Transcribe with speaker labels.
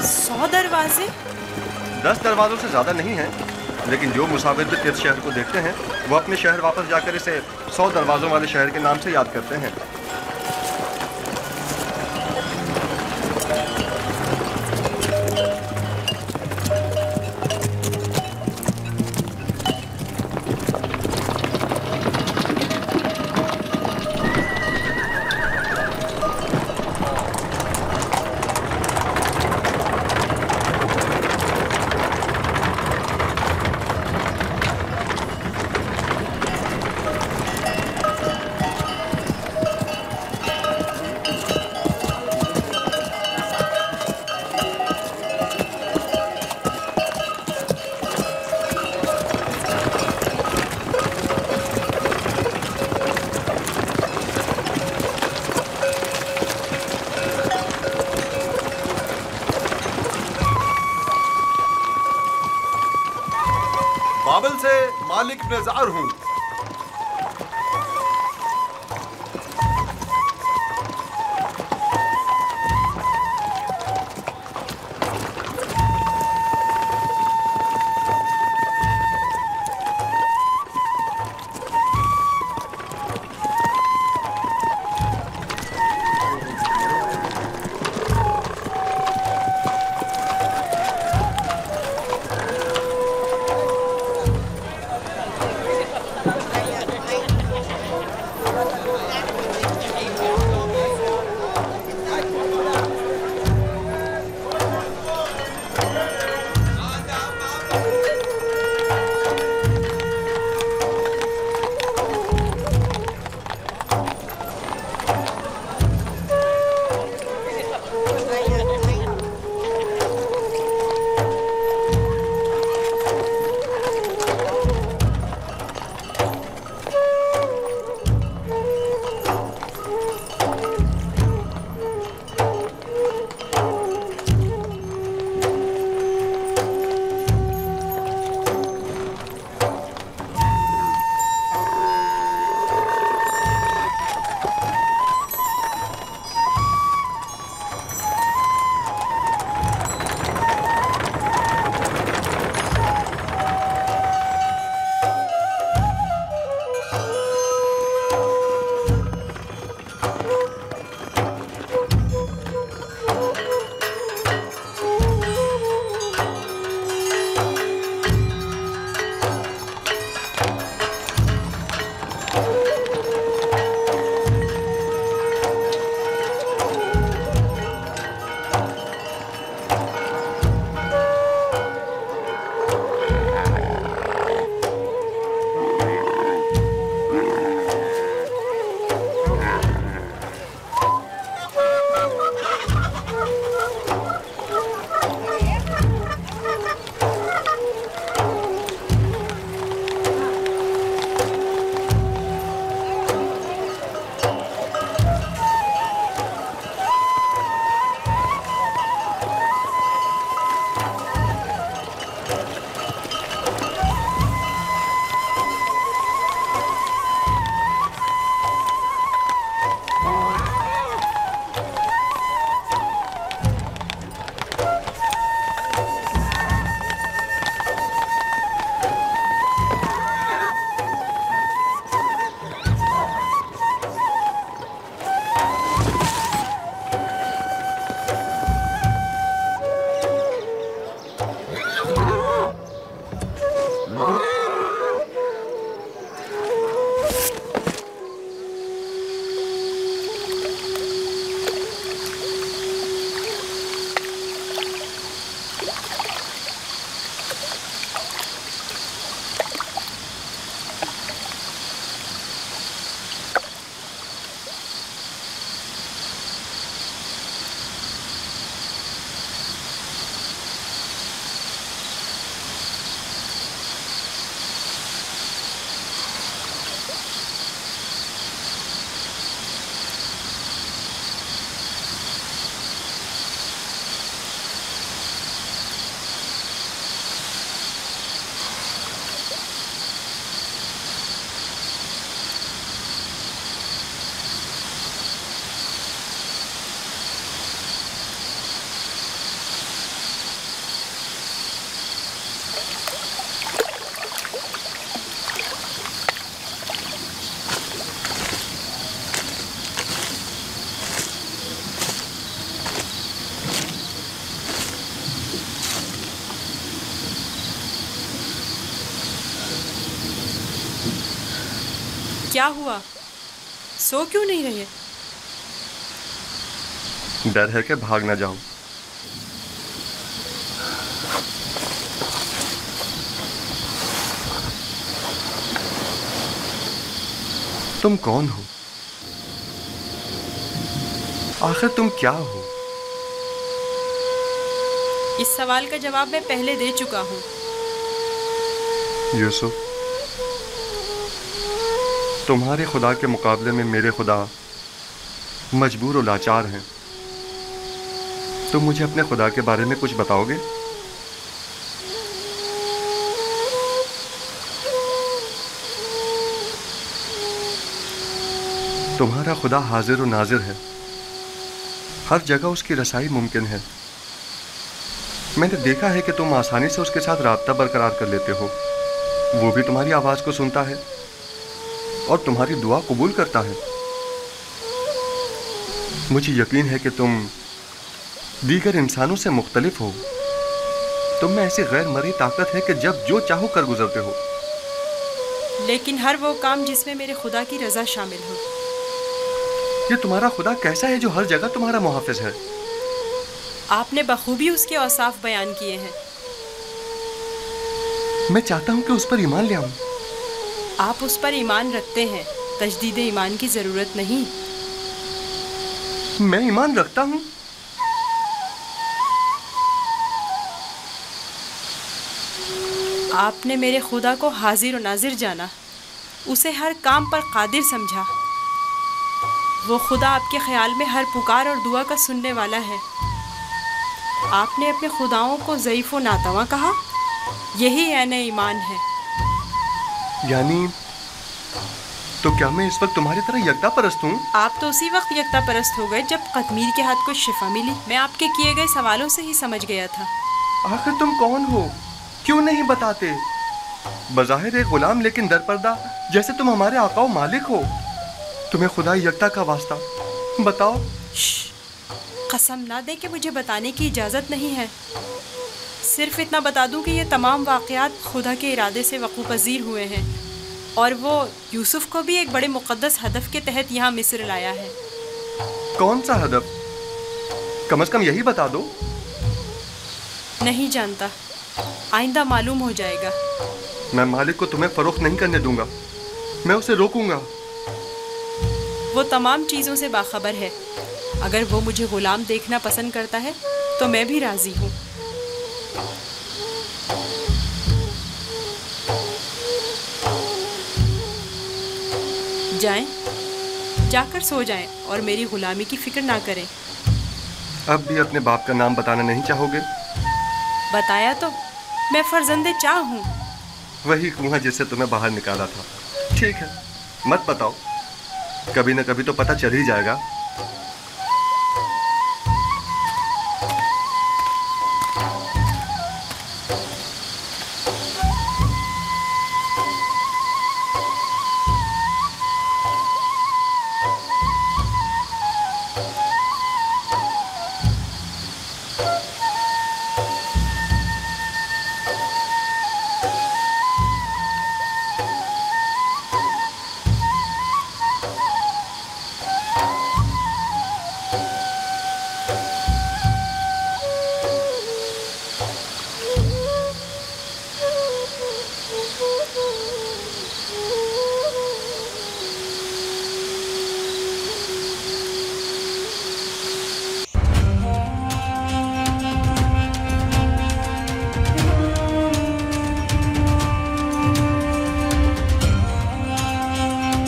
Speaker 1: 100 दरवाजे?
Speaker 2: 10 दरवाजों से ज्यादा नहीं है, लेकिन जो मुसाफिर भी तीर्थ शहर को देखते हैं वो अपने शहर वापस जाकर इसे 100 दरवाजों वाले शहर के नाम से याद करते हैं।
Speaker 3: बाबल से मालिक नजार हूं।
Speaker 1: क्या हुआ? सो क्यों नहीं रहे?
Speaker 2: डर है कि भाग ना जाऊं। तुम कौन हो? आखिर तुम क्या हो?
Speaker 1: इस सवाल का जवाब मैं पहले दे चुका हूँ।
Speaker 2: यूसुफ, तुम्हारे खुदा के मुकाबले में मेरे खुदा मजबूर और लाचार हैं। तुम मुझे अपने खुदा के बारे में कुछ बताओगे? तुम्हारा खुदा हाजिर और नाजिर है, हर जगह उसकी रसाई मुमकिन है। मैंने देखा है कि तुम आसानी से उसके साथ राब्ता बरकरार कर लेते हो। वो भी तुम्हारी आवाज को सुनता है और तुम्हारी दुआ कबूल करता है। मुझे यकीन है कि तुम दीगर इंसानों से मुख्तलिफ हो। तुम में ऐसी गैर मरी ताकत है कि जब जो चाहो कर गुजरते हो।
Speaker 1: लेकिन हर वो काम जिसमें मेरे खुदा की रजा शामिल हो।
Speaker 2: ये तुम्हारा खुदा कैसा है जो हर जगह तुम्हारा मुहाफिज है?
Speaker 1: आपने बखूबी उसके औसाफ बयान किए हैं।
Speaker 2: मैं चाहता हूं कि उस पर ईमान ले आऊं।
Speaker 1: आप उस पर ईमान रखते हैं, तजदीद ईमान की जरूरत नहीं।
Speaker 2: मैं ईमान रखता हूं।
Speaker 1: आपने मेरे खुदा को हाजिर और नाजिर जाना, उसे हर काम पर कादिर समझा। वो खुदा आपके ख्याल में हर पुकार और दुआ का सुनने वाला है। आपने अपने खुदाओं को ज़ईफ़ व नातवा कहा। यही ऐन ईमान है।
Speaker 2: यानी तो क्या मैं इस वक्त तुम्हारी तरह यकता परस्त हूँ?
Speaker 1: आप तो उसी वक्त यकता परस्त हो गए जब कतमीर के हाथ को शिफा मिली। मैं आपके किए गए सवालों से ही समझ गया था।
Speaker 2: आखिर तुम कौन हो? क्यों नहीं बताते? बज़ाहिर एक गुलाम लेकिन दरपर्दा, जैसे तुम हमारे आका व मालिक हो। तुम्हें खुदा यकता का वास्ता बताओ।
Speaker 1: कसम ना दे कि मुझे बताने की इजाज़त नहीं है। सिर्फ इतना बता दूं कि ये तमाम वाक़यात खुदा के इरादे से वक़ू पज़ीर हुए हैं और वो यूसुफ को भी एक बड़े मुक़द्दस हदफ के तहत यहाँ मिस्र लाया है।
Speaker 2: कौन सा हदफ? कम से कम यही बता दो।
Speaker 1: नहीं जानता, आइंदा मालूम हो जाएगा।
Speaker 2: मैं मालिक को तुम्हें फरोख्त नहीं करने दूंगा। मैं उसे रोकूंगा।
Speaker 1: वो तमाम चीज़ों से बाखबर है। अगर वो मुझे गुलाम देखना पसंद करता है तो मैं भी राज़ी हूँ। जाएं, जाकर सो जाएं और मेरी गुलामी की फिक्र ना करें।
Speaker 2: अब भी अपने बाप का नाम बताना नहीं चाहोगे?
Speaker 1: बताया तो, मैं फर्जंदे चाह हूँ।
Speaker 2: वही कुआं जिससे तुम्हें बाहर निकाला था। ठीक है, मत बताओ, कभी न कभी तो पता चल ही जाएगा।